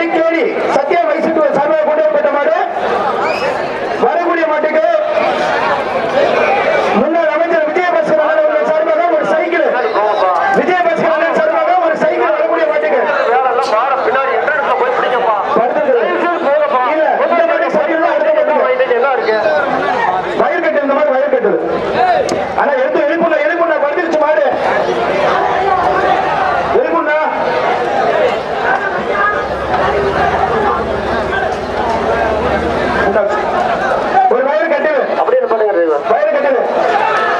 வடக்கேணி சத்யா வைசிட்டு சார்பாக கொண்டு வரப்பட்ட மாடு. வரக்கூடிய மாட்டுக்கு முன்னாள் அமைச்சர் விஜயபாஸ்கர் அவர்கள் சார்பாக ஒரு சைக்கிள், விஜயபாஸ்கர் சார்பாக ஒரு சைக்கிள் வரக்கூடிய மாட்டுக்கு. வயர் கட்டு, இந்த மாதிரி வயர் கட்டு. ஆனா எடுத்து எழுப்புண்ணா, எழுப்புண்ணா, படுத்துருச்சு மாடு. எழுப்புண்ணா. ஒரு வயர் கட்டு அப்படின்னு பண்ணுங்க. வயர் கட்டு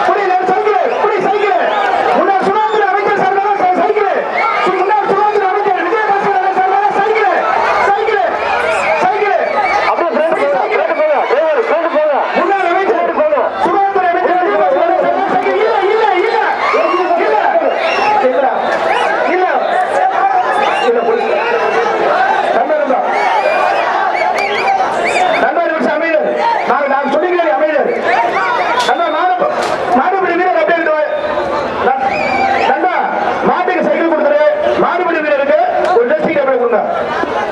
புரியல. சைக்கிள், புரிய சைக்கிள். முன்னாள் சுகாதார அமைச்சர் சார்பாக சைக்கிள், முன்னாள் சுகாதார அமைச்சர் விஜயபாஸ்கர் சார்பாக சைக்கிள், சைக்கிள், சைக்கிள். அப்படியே ஃப்ரெண்ட் போங்க, ஃப்ரெண்ட் போங்க. முன்னாள் அமைச்சர் போங்க, சுகாதார அமைச்சர் சைக்கிள். இல்ல இல்ல இல்ல இல்ல இல்ல இல்ல நான் சொல்லிக்கிறேன் அமைச்சர். மாடுபிடி வீரர் அப்படியே மாட்டுக்கு சைக்கிள் கொடுத்துரு. மாடுபிடி வீரருக்கு ஒரு ட்ரெஸ்ஸிங் டேபிள் கொடுங்க.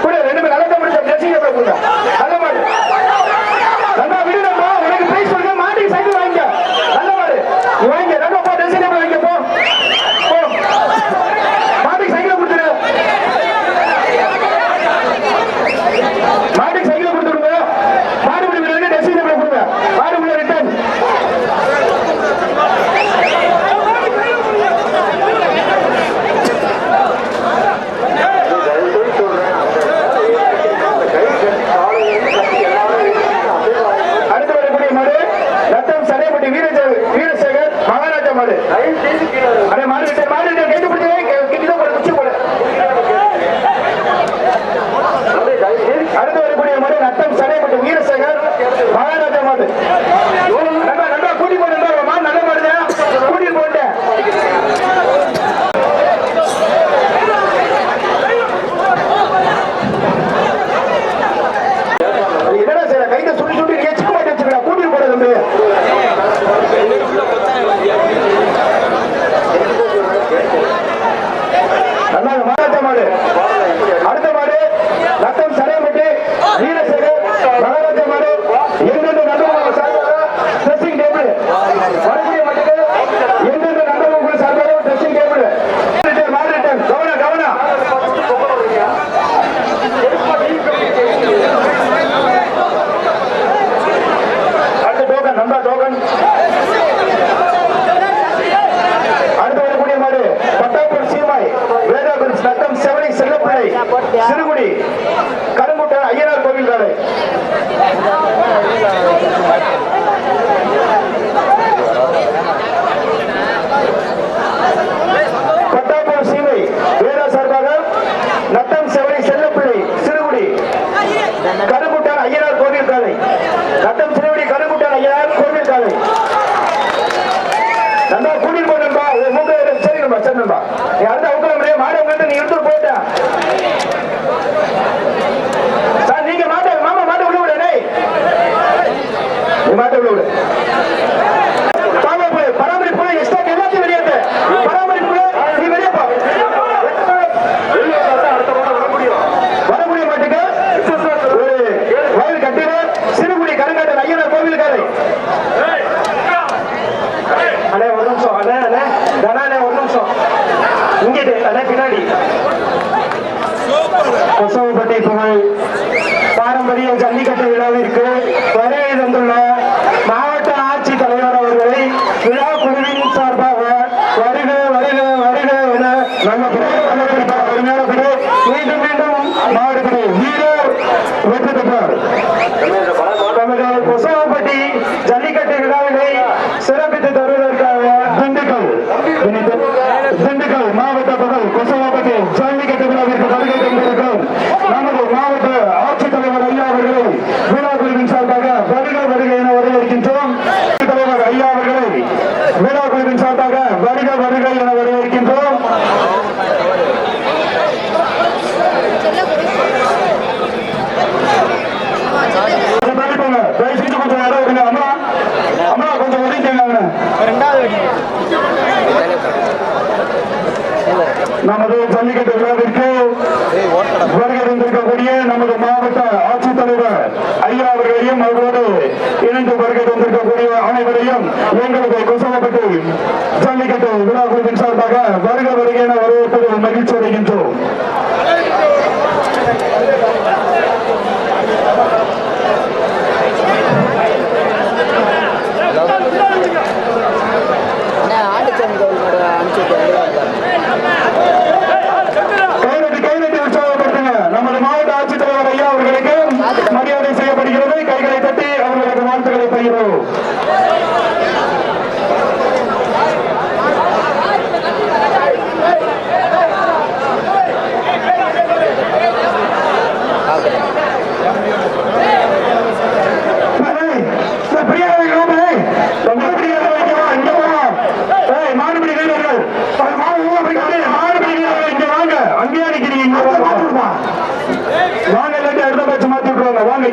கூட ரெண்டு பேர் நல்ல முடிச்ச ட்ரெஸ்ஸிங் டேபிள் கொடுங்க. நல்ல மாடு, நல்லா விடுங்கப்பா. உனக்கு பிரைஸ் கொடுங்க. மாட்டுக்கு சைக்கிள் வாங்கிக்க. நல்ல மாடு வாங்க. நல்லப்பா ட்ரெஸ்ஸிங் டேபிள் வாங்கிக்க. போ போ. மாட்டுக்கு சைக்கிள் கொடுத்துரு. மாட்டுக்கு சைக்கிள் கொடுத்துருங்க. மாடுபிடி வீரருக்கு ட்ரெஸ்ஸிங் டேபிள் கொடுங்க. மாடுபிடி ரிட்டர்ன். அடுத்து வரக்கூடிய மாடு ரத்தம் சடைப்பட்டி வீரசேகர் மகாராஜா மாடு. அதே மாடு ரிட்டர்ன். மாடு ரிட்டர்ன். கேட்டு பிடிச்சது கிட்ட போட குச்சி போட. அடுத்து வரக்கூடிய மாடு ரத்தம் சடைப்பட்டி வீரசேகர் மகாராஜா மாடு. நல்லா கூட்டி போட்டு நல்ல மாடுதான். கூட்டிட்டு போட்டேன். என்னடா சார் கைத்தை சுட்டி சுட்டி சிக்க மாட்டி வச்சுக்கா. கூட்டிட்டு போட தம்பி. நல்லா மகாராஜா மாடு. அடுத்த மாடு ரத்தம் சடைப்பட்டி வீரசேகர் மகாராஜா மாடு. எந்தெந்த நண்பர்கள் சார்பாக ட்ரெஸ்ஸிங் டேபிள் வரக்கூடிய மாட்டுக்கு எந்தெந்த நண்பர்கள் சார்பாக ட்ரெஸ்ஸிங் டேபிள். மாடு ரிட்டர்ன். கவனம் கவனம். அடுத்த டோக்கன். நம்பா டோக்கன். அடுத்து வரக்கூடிய மாடு பட்டாப்பூர் சீமாய் வேதாபுரி நத்தம் செவனை செல்லப்பிள்ளை சிறுகுடி கருங்குட்ட ஐயனார் கோவில் காலை. பட்டாப்பூர் சீமை வேதா சார்பாக நத்தம் செவனை செல்லப்பிள்ளை சிறுகுடி கருங்குட்டான் ஐயனார் கோவில் காலை. நத்தம் சிறுகுடி கருங்குட்டான் ஐயனார் கோவில் காலை. நல்லா கூட்டிட்டு போனா. சரி நம்பா, சரி நம்பா. நீ அடுத்த அவுக்கல மாடு உங்கள்கிட்ட நீ எடுத்து போயிட்ட சார். நீங்க மாட்ட மாமா மாட்ட உள்ள விட. நீ மாட்ட உள்ள விடு. பராமரிப்பு எக்ஸ்ட்ரா எல்லாத்தையும் வெளியேற்ற. பராமரிப்பு நீ வெளியேப்பா. வரக்கூடிய மாட்டுக்கு ஒரு வயல் கட்டிட சிறுகுடி கருங்காட்டன் ஐயனார் கோவில் காலை. அண்ணே ஒரு நிமிஷம். அண்ணே அண்ணே தனானே ஒரு நிமிஷம். இங்கிட்டு அண்ணே பின்னாடி கொசவப்பட்டி புகழ் பாரம்பரிய ஜல்லிக்கட்டு விழாவிற்கு வருகை தந்துள்ள மாவட்ட ஆட்சித் தலைவர் அவர்களை விழா குழுவின் சார்பாக வருக வருக வருக என நல்ல மீண்டும் மீண்டும் மாவட்ட வீரர் வெற்றி பெற்றார். நமது கொசவப்பட்டி ஜல்லிக்கட்டு விழாவினை சிறப்பித்து தருவதற்காக திண்டுக்கல் மாவட்ட பகல் கொசவப்பட்டி ஜல்லிக்கட்டு விழாவிற்கு வருகை தந்திருக்கும் நமது மாவட்ட ஆட்சித்தலைவர் ஐயா அவர்களை விழா குழுவின் சார்பாக வருக வருக என வரவேற்கின்றோம். தலைவர் ஐயா அவர்களை விழா குழுவின் சார்பாக வருக வருக என வரவேற்கின்றோம்.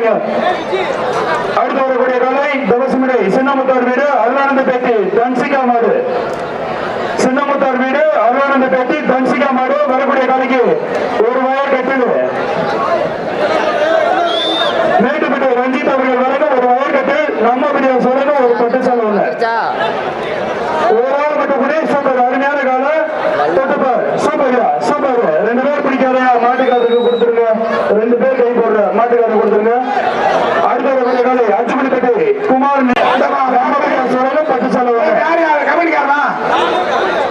வைங்க. அடுத்து வரக்கூடிய காலை தவசிமிடை சின்னமுத்தார் வீடு அருளானந்த பேட்டி தன்சிகா மாடு. சின்னமுத்தார் வீடு அருளானந்த பேட்டி தன்சிகா மாடு வரக்கூடிய காலைக்கு ஒரு வயர் கட்டுது. மேட்டுப்பட்டி ரஞ்சித் அவர்கள் வரைக்கும் ஒரு வயர் கட்டு, நம்ம பிடிய சொல்லுங்க ஒரு பட்டு சாலை ஒண்ணு. ஒரு ஆள் மட்டும் சூப்பர் அருமையான காலை தொட்டுப்பார். சூப்பர்யா சூப்பர். 2 பேர் பிடிக்காதையா மாட்டுக்காரருக்கு கொடுத்துருங்க. 2 பேர் கை போடுற மாட்டுக்காரருக்கு கொடுத்துருங்க. அடுத்த ஒரு காலை அச்சுமணி கட்டி குமார் சொல்லுங்க பட்டு சாலை ஒண்ணு. யார் யார் கபடிக்காரனா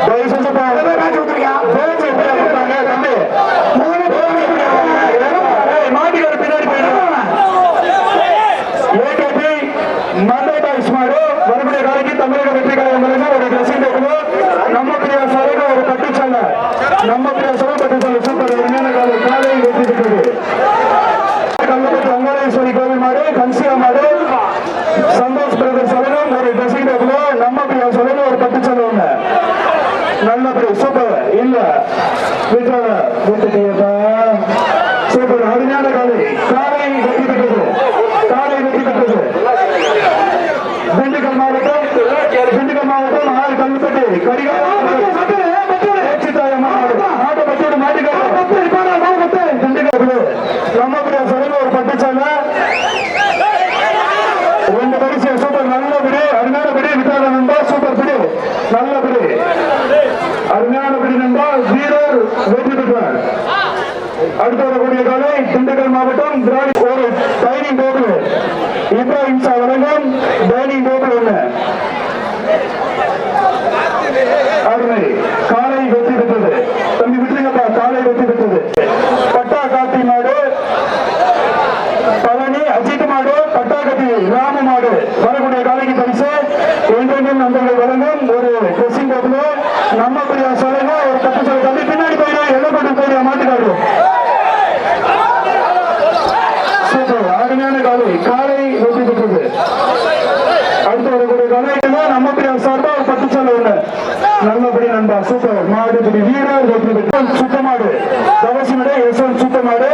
தயவு செஞ்சு தம்பி மாட்டுக்கார பின்னாடி போயிடுவாங்க. ஏகேபி மந்தை டாய்ஸ் மாடு வரக்கூடிய காலைக்கு தமிழக வெற்றி கழகம் ஒரு ட்ரெஸ்ஸிங் டேபிள் நம்ம பிரியா சாலைக்கு ஒரு பட்டு சாலை. நம்ம பிரியா சாலை பட்டு சாலை சூப்பர் அருமையான காலை காலை வெற்றி பெற்றது. கல்லப்பட்டு அங்காளேஸ்வரி கோவில் மாடு கன்சியா மாடு சந்தோஷ் பிரதர் சாலையும் ஒரு ட்ரெஸ்ஸிங் டேபிள் நம்ம பிரியா சாலைக்கு ஒரு பட்டு சாலை ஒண்ணு. நல்லபடி சூப்பர் இல்ல விட்டுறாங்க விட்டுட்டீங்கப்பா. சூப்பர் அருமையான காலை காலை வெற்றி பெற்றது. காலை வெற்றி பெற்றது. திண்டுக்கல் மாவட்டம் ஆறு கல்லுப்பட்டி கடிகாரம் ஒரு பட்டுச்சாலை 2 பரிசு சூப்பர் நல்ல பிடி அருமையான பிடி விட்டாத நண்பா சூப்பர் பிடி நல்ல பிடி அருமையான பிடி நண்பா வீரர் வெற்றி பெற்றார். அடுத்த வரக்கூடிய காலை திண்டுக்கல் மாவட்டம் ஒரு டைனிங் டேபிள் இப்ராஹிம் ஷா வழங்கும் டைனிங் டேபிள் ஒண்ணு. அருமை காலை வெற்றி பெற்றது. தம்பி விட்டுருங்கப்பா காலை வெற்றி பெற்றது. பட்டா காட்டி மாடு பழனி அஜித் மாடு பட்டாக்கட்டி ராம மாடு வரக்கூடிய காலைக்கு பரிசு என்றென்றும் நண்பர்கள் வழங்கும் ஒரு ட்ரெஸ்ஸிங் டேபிள் நம்ம பிரியா சொல்லுங்க ஒரு பட்டு சொல்ல. தம்பி பின்னாடி போயிடும் எதை போட்டு போயிடும் மாட்டுக்காடு. சூப்பர் அருமையான காலை காலை வெற்றி பெற்றது. அடுத்து வரக்கூடிய காலை நம்ம பிரியா சார்பா ஒரு பட்டு சொல்ல ஒண்ணு. நல்லபடி நண்பா சூப்பர் மாடு வீரர் வெற்றி பெற்று சுத்தமாடு தவசிமிடை யசவந்த் சுத்தமாடு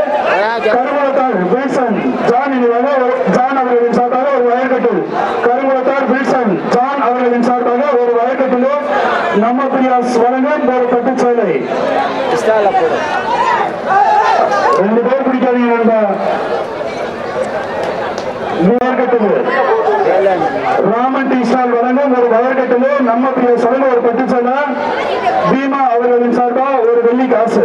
கருங்குளத்தார் வில்சன் ஜான் ஜான் அவர்களின் சார்பாக ஒரு வயற்கட்டு. கருங்குளத்தார் வில்சன் ஜான் அவர்களின் சார்பாக ஒரு வயற்கட்டில் நம்ம பிரியாஸ் வழங்கும் ஒரு பட்டு சேலை. 2 பேர் பிடிக்காதீங்க நண்பா. வயற்கட்டு ராமன் டி ஸ்டால் வழங்கும் ஒரு வயற்கட்டில் நம்ம பிரியா சொல்ல ஒரு பட்டு சேலை. பீமா அவர்களின் சார்பா ஒரு வெள்ளி காசு.